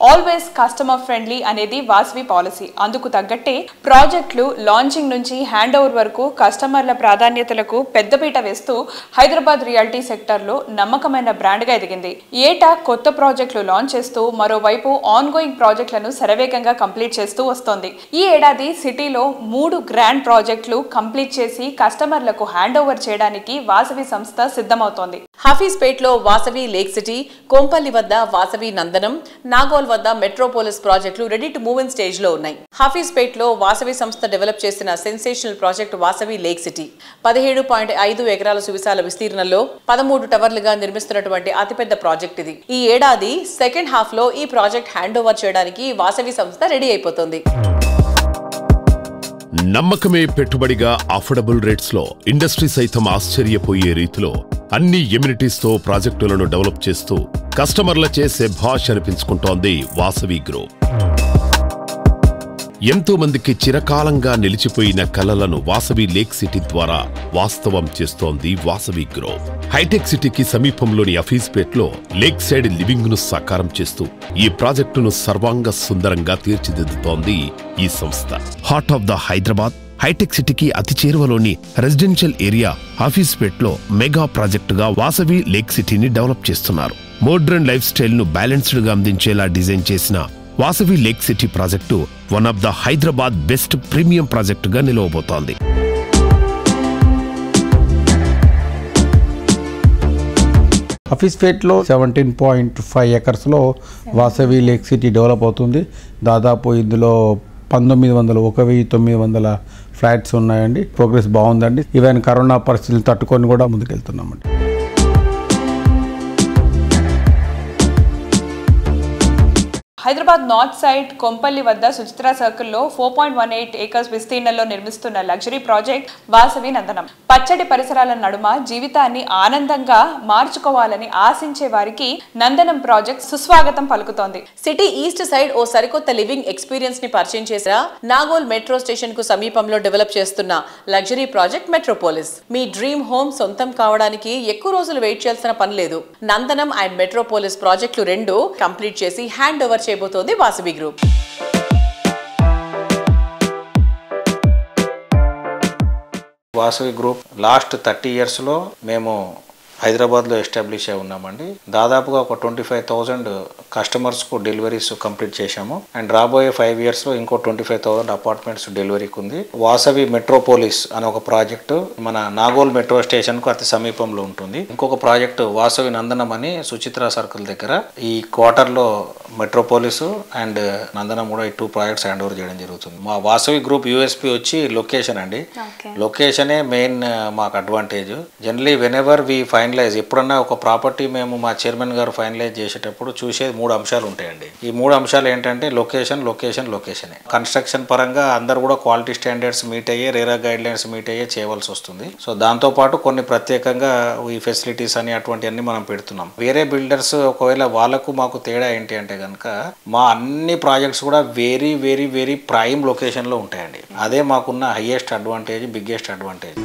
Always customer friendly అనేది Vasavi policy. అందుకు తగ్గట్టే ప్రాజెక్టులు లాంచింగ్ నుంచి హ్యాండ్ ఓవర్ వరకు కస్టమర్ల ప్రాధాన్యతలకు పెద్దపీట వేస్తూ హైదరాబాద్ రియాలిటీ సెక్టర్లో నమ్మకమైన బ్రాండ్గా ఎదిగింది. ఏటా కొత్త ప్రాజెక్టులు లాంచ్ చేస్తూ మరోవైపు ఆన్ గోయింగ్ ప్రాజెక్టులను శరవేగంగా కంప్లీట్ చేస్తూ వస్తోంది. ఈ ఏడాది సిటీలో 3 గ్రాండ్ ప్రాజెక్టులు కంప్లీట్ చేసి కస్టమర్లకు హ్యాండ్ ఓవర్ చేయడానికి వాసవి సంస్థ సిద్ధమవుతోంది. హఫీజ్పేట్లో వాసవి లేక్ సిటీ, కొంపల్లి వద్ద వాసవి నందనం, నాగోల్ వద్ద మెట్రోపోలిస్ ప్రాజెక్టులు ready to move in stage లో ఉన్నాయి. హఫీజ్పేట్లో వాసవి సంస్థ డెవలప్ చేసిన sensational project Vasavi lake city 17.5 ఎకరాల సువిశాల విస్తీర్ణంలో 13 టవర్లుగా నిర్మిస్తున్నటువంటి అతిపెద్ద ప్రాజెక్ట్ ఇది. ఈ ఏడాది సెకండ్ హాఫ్ లో ఈ ప్రాజెక్ట్ హ్యాండ్ ఓవర్ చేయడానికి వాసవి సంస్థ రెడీ అయిపోతుంది. నమ్మకమే పెట్టుబడిగా అఫోర్డబుల్ రేట్స్ లో ఇండస్ట్రీ సైతం ఆశ్చర్యపోయే రీతిలో అన్ని ఎమ్యూనిటీస్ తో ప్రాజెక్టులను డెవలప్ చేస్తూ కస్టమర్లచే శభాష్ అనిపించుకుంటోంది వాసవి గ్రూప్. ఎంతో మందికి చిరకాలంగా నిలిచిపోయిన కలలను వాసవి లేక్ సిటీ ద్వారా వాస్తవం చేస్తోంది వాసవి గ్రూప్. హైటెక్ సిటీకి సమీపంలోని హఫీజ్పేట్లో లేక్ సైడ్ లివింగ్ ను సాకారం చేస్తూ ఈ ప్రాజెక్టును సర్వాంగ సుందరంగా తీర్చిదిద్దుతోంది ఈ సంస్థ. Heart of the Hyderabad hitech సిటీకి అతి చేరువలోని రెసిడెన్షియల్ ఏరియా హఫీజ్పేట్లో మెగా ప్రాజెక్టుగా వాసవి లేక్ సిటీని డెవలప్ చేస్తున్నారు. మోడ్రన్ లైఫ్ స్టైల్ ను బ్యాలెన్స్డ్ గా అందించేలా డిజైన్ చేసిన Vasavi lake city project one of the Hyderabad best premium ప్రాజెక్టుగా నిలవబోతోంది. హఫీజ్పేట్లో 17.5 ఎకర్స్లో వాసవి లేక్ సిటీ డెవలప్ అవుతుంది. దాదాపు ఇందులో 1900 ఫ్లాట్స్ ఉన్నాయండి. ప్రోగ్రెస్ బాగుందండి. ఈవెన్ కరోనా పరిస్థితులు తట్టుకొని కూడా ముందుకెళ్తున్నామండి. హైదరాబాద్ నార్త్ సైడ్ కొంపల్లి వద్ద సుచిత్రా సర్కిల్లో 4.18 ఏకర్స్ విస్తీర్ణంలో నిర్మిస్తున్న లగ్జరీ ప్రాజెక్ట్ వాసవి నందనం. పచ్చడి పరిసరాల నడుమ జీవితాన్ని ఆనందంగా మార్చుకోవాలని ఆశించే వారికి నందనం ప్రాజెక్ట్ సుస్వాగతం పలుకుతోంది. సిటీ ఈస్ట్ సైడ్ ఓ సరికొత్త లివింగ్ ఎక్స్పీరియన్స్ ని పరిచయం చేసిన నాగోల్ మెట్రో స్టేషన్ కు సమీపంలో డెవలప్ చేస్తున్న లగ్జరీ ప్రాజెక్ట్ మెట్రోపోలిస్. మీ డ్రీమ్ హోమ్ సొంతం కావడానికి ఎక్కువ రోజులు వెయిట్ చేయాల్సిన పని లేదు. నందనం అండ్ మెట్రోపోలిస్ ప్రాజెక్టులు 2 కంప్లీట్ చేసి హ్యాండ్ ఓవర్ చేయబోతోంది Vasavi group. Vasavi group last 30 yearsలో మేము హైదరాబాద్లో ఎస్టాబ్లిష్ అయి ఉన్నామండి. దాదాపుగా ఒక 25,000 కస్టమర్స్కు డెలివరీస్ కంప్లీట్ చేశాము. అండ్ రాబోయే 5 yearsలో ఇంకో 25,000 అపార్ట్మెంట్స్ డెలివరీకి ఉంది. వాసవి మెట్రోపోలిస్ అనే ఒక ప్రాజెక్టు మన నాగోల్ మెట్రో స్టేషన్కు అతి సమీపంలో ఉంటుంది. ఇంకొక ప్రాజెక్టు వాసవి నందనం అని సుచిత్రా సర్కిల్ దగ్గర. ఈ క్వార్టర్లో మెట్రోపోలిస్ అండ్ నందనం కూడా ఈ 2 ప్రాజెక్ట్స్ హ్యాండ్ ఓవర్ చేయడం జరుగుతుంది. మా వాసవి గ్రూప్ యూఎస్పీ వచ్చి లొకేషన్ అండి. లొకేషనే మెయిన్ మాకు అడ్వాంటేజ్. జనరలీ వెనెవర్ వి ఫైనలైజ్ ఎప్పుడన్నా ఒక ప్రాపర్టీ మేము మా చైర్మన్ గారు ఫైనలైజ్ చేసేటప్పుడు చూసేది 3 అంశాలు ఉంటాయండి. ఈ 3 అంశాలు ఏంటంటే లొకేషనే. కన్స్ట్రక్షన్ పరంగా అందరూ కూడా క్వాలిటీ స్టాండర్డ్స్ మీట్ అయ్యే, రేరా గైడ్ లైన్స్ మీట్ అయ్యే చేయవలసి వస్తుంది. సో దాంతోపాటు కొన్ని ప్రత్యేకంగా ఈ ఫెసిలిటీస్ అని అటువంటివన్నీ మనం పెడుతున్నాం. వేరే బిల్డర్స్ ఒకవేళ వాళ్ళకు మాకు తేడా ఏంటి అంటే కనుక మా అన్ని ప్రాజెక్ట్స్ కూడా వెరీ వెరీ వెరీ ప్రైమ్ లొకేషన్లో ఉంటాయండి. అదే మాకున్న హైయెస్ట్ అడ్వాంటేజ్, బిగ్గెస్ట్ అడ్వాంటేజ్.